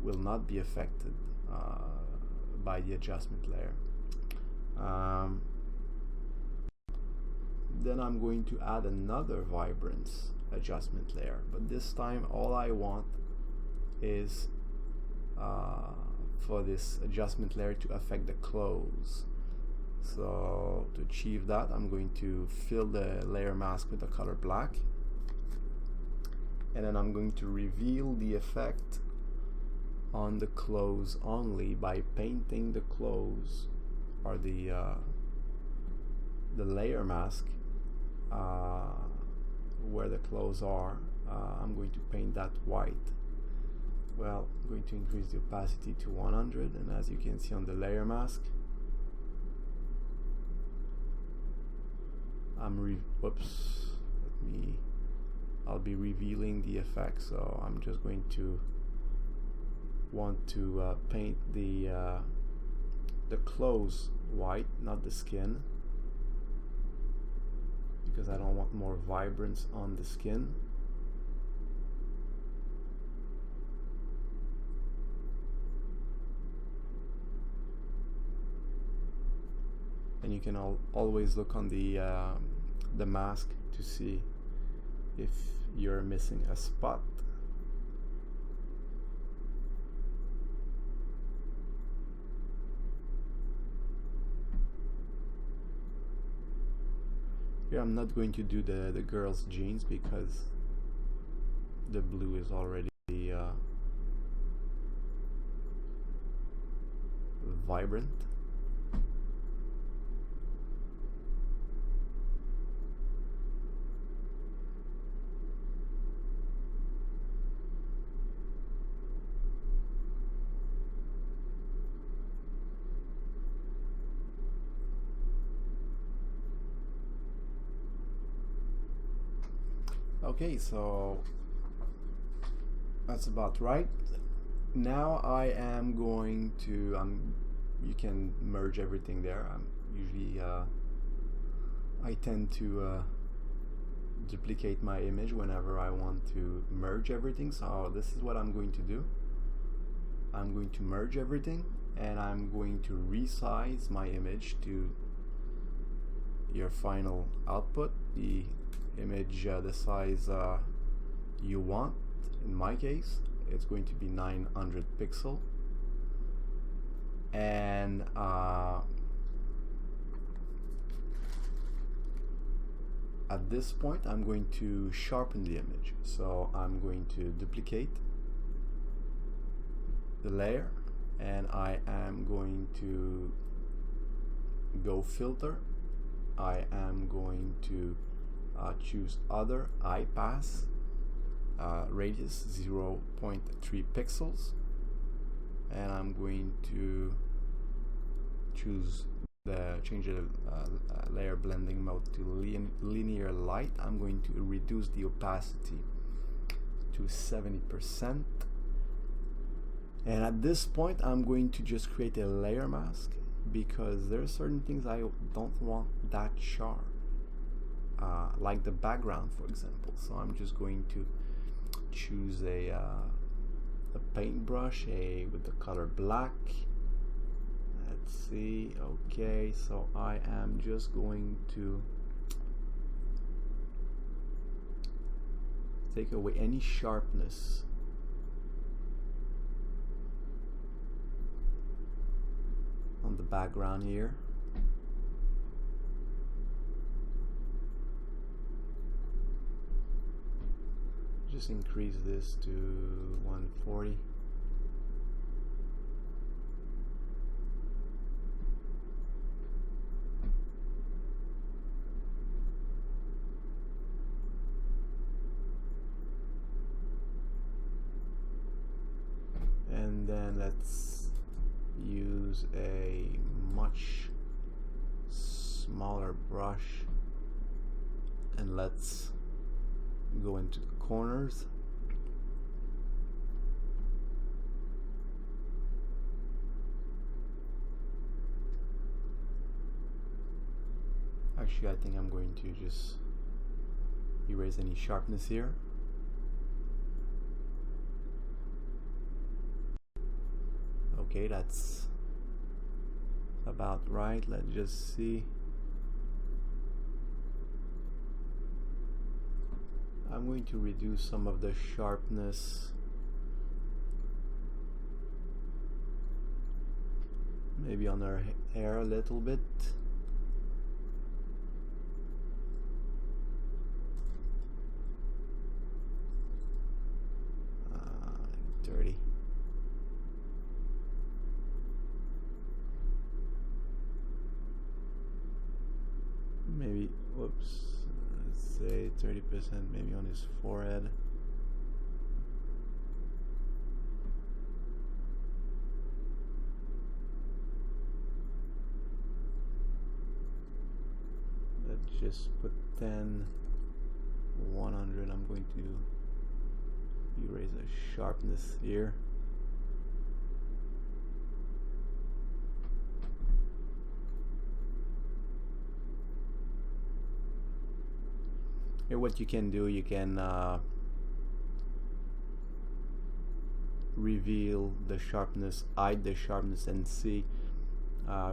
will not be affected by the adjustment layer. Then I'm going to add another vibrance adjustment layer, but this time all I want is for this adjustment layer to affect the close. So to achieve that, I'm going to fill the layer mask with the color black, and then I'm going to reveal the effect on the close only by painting the close, or the layer mask where the clothes are. I'm going to paint that white. Well, I'm going to increase the opacity to 100, and as you can see on the layer mask, I'll be revealing the effect. So I'm just going to want to paint the clothes white, not the skin, because I don't want more vibrance on the skin. And you can always look on the mask to see if you're missing a spot. Here I'm not going to do the girl's jeans because the blue is already vibrant. Okay, so that's about right. Now I am going to, you can merge everything there. Usually I tend to duplicate my image whenever I want to merge everything. So this is what I'm going to do. I'm going to merge everything, and I'm going to resize my image to your final output. The image, the size you want. In my case, it's going to be 900 pixel, and at this point I'm going to sharpen the image. So I'm going to duplicate the layer, and I am going to go filter. I am going to choose other, I pass, radius 0.3 pixels, and I'm going to change the layer blending mode to linear light. I'm going to reduce the opacity to 70%, and at this point I'm going to just create a layer mask, because there are certain things I don't want that sharp. Like the background, for example. So I'm just going to choose a paintbrush with the color black. Let's see. Okay, so I am just going to take away any sharpness on the background here. Just increase this to 140. And then let's use a much smaller brush, and let's go into the corners. Actually, I think I'm going to just erase any sharpness here. Okay, that's about right. Let's just see. I'm going to reduce some of the sharpness. Maybe on her hair a little bit. Dirty. Maybe, whoops, let's say 30% maybe on his forehead. Let's just put 10, 100. I'm going to erase the sharpness here. Here what you can do, you can reveal the sharpness, hide the sharpness, and see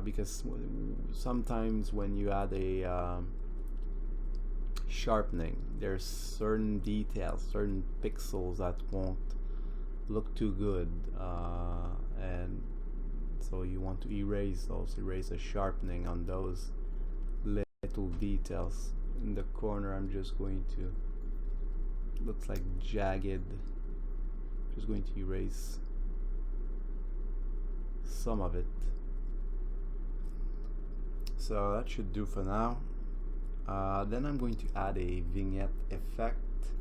because sometimes when you add a sharpening, there's certain details, certain pixels that won't look too good, and so you want to erase those, erase the sharpening on those little details. In the corner I'm just going to, looks like jagged, just going to erase some of it. So that should do for now. Then I'm going to add a vignette effect.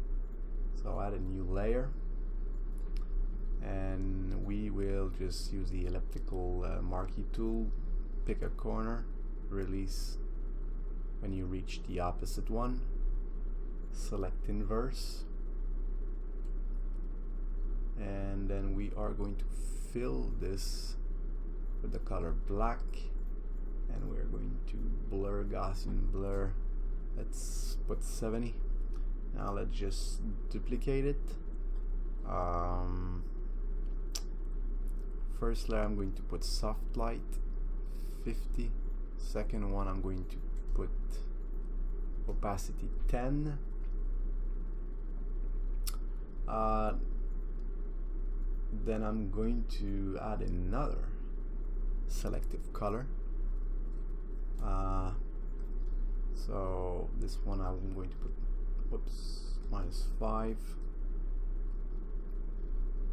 So I'll add a new layer, and we will just use the elliptical marquee tool, pick a corner, release when you reach the opposite one, select inverse, and then we are going to fill this with the color black, and we're going to blur, Gaussian blur. Let's put 70. Now let's just duplicate it. First layer I'm going to put soft light 50. Second one I'm going to put opacity 10. Then I'm going to add another selective color. So this one I'm going to put, whoops, -5,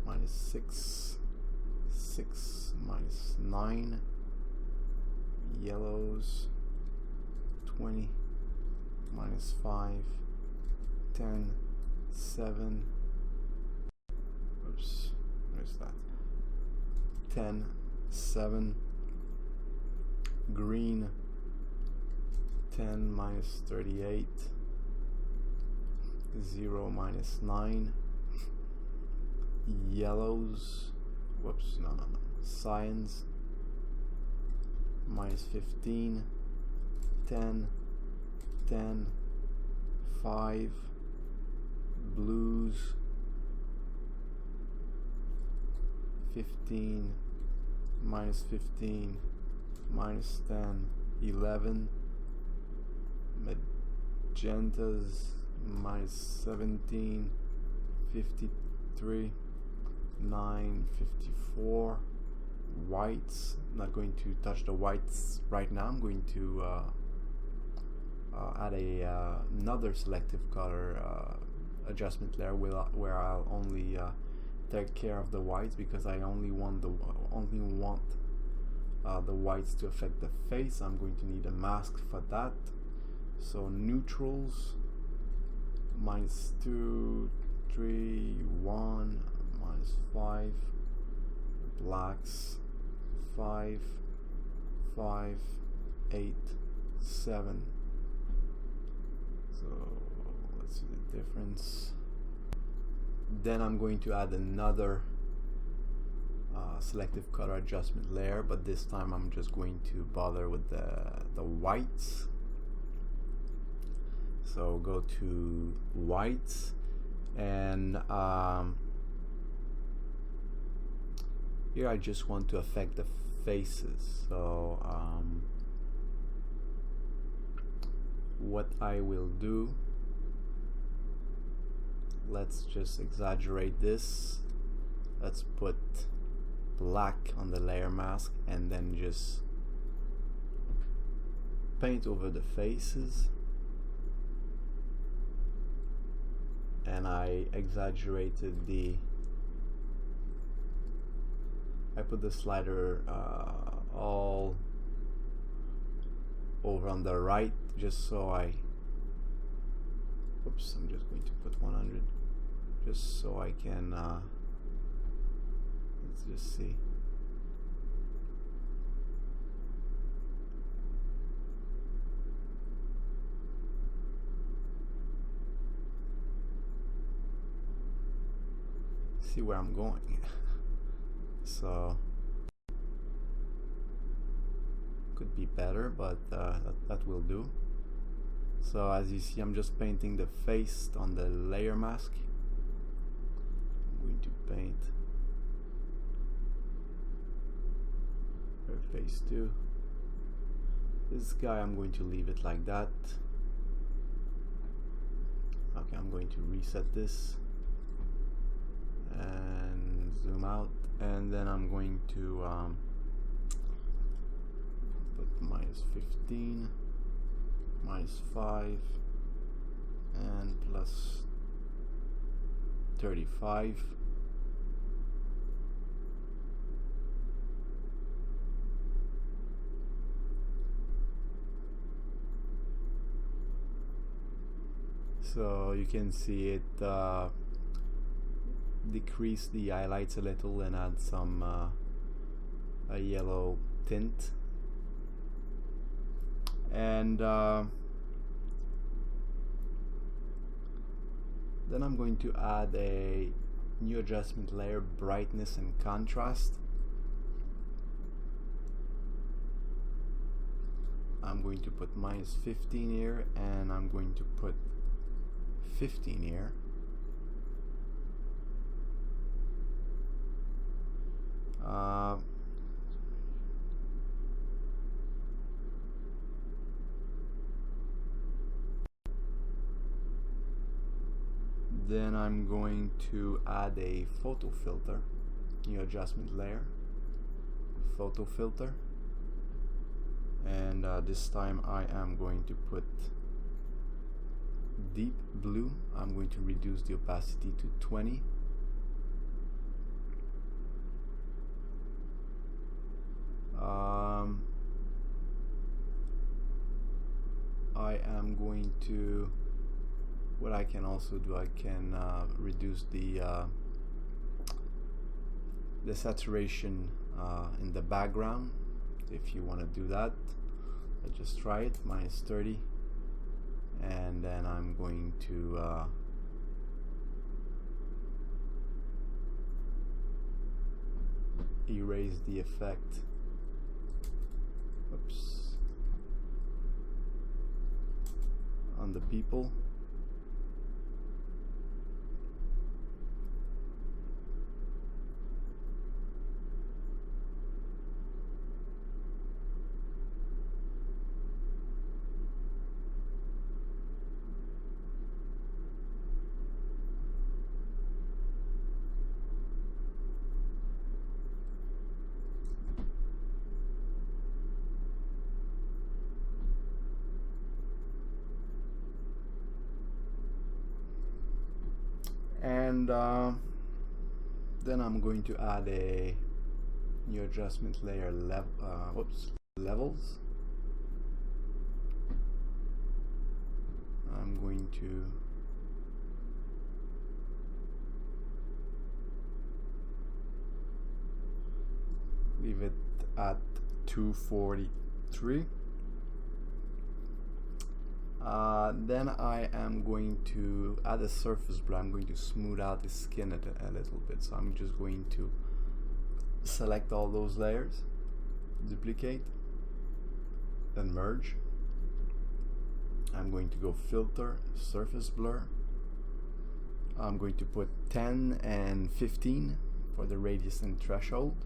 -6, 6, -9, yellows 20, -5, 10, 7, oops, where's that, 10, 7, green 10, -38, 0, -9, yellows, whoops, no, cyans, -15, 10, 10, 5, blues, 15, -15, -10, 11, magentas, -17, 53, 9, 54, whites. I'm not going to touch the whites right now. I'm going to add another selective color adjustment layer where I'll only take care of the whites, because I only want the whites to affect the face. I'm going to need a mask for that. So neutrals, -2, 3, 1, -5, blacks 5, 5, 8, 7. So let's see the difference. Then I'm going to add another selective color adjustment layer, but this time I'm just going to bother with the whites. So go to whites, and Here I just want to affect the faces, so what I will do, let's just exaggerate this. Let's put black on the layer mask and then just paint over the faces, and I exaggerated I put the slider all over on the right, just so oops, I'm just going to put 100 just so I can let's just see. See where I'm going. So could be better, but that will do. So as you see, I'm just painting the face on the layer mask. I'm going to paint her face too. This guy, I'm going to leave it like that. Okay, I'm going to reset this and zoom out, and then I'm going to put minus 15, minus 5, and plus 35. So you can see it decrease the highlights a little and add some a yellow tint, and then I'm going to add a new adjustment layer, brightness and contrast. I'm going to put minus 15 here, and I'm going to put 15 here. Then I'm going to add a photo filter, new adjustment layer, photo filter, and this time I am going to put deep blue. I'm going to reduce the opacity to 20. I am going to, what I can also do, I can reduce the saturation in the background. If you want to do that, let's just try it, minus 30, and then I'm going to erase the effect. Oops. On the people. And then I'm going to add a new adjustment layer, levels. I'm going to leave it at 243. Then I am going to add a surface blur. I'm going to smooth out the skin a little bit. So I'm just going to select all those layers, duplicate, then merge. I'm going to go filter, surface blur. I'm going to put 10 and 15 for the radius and threshold.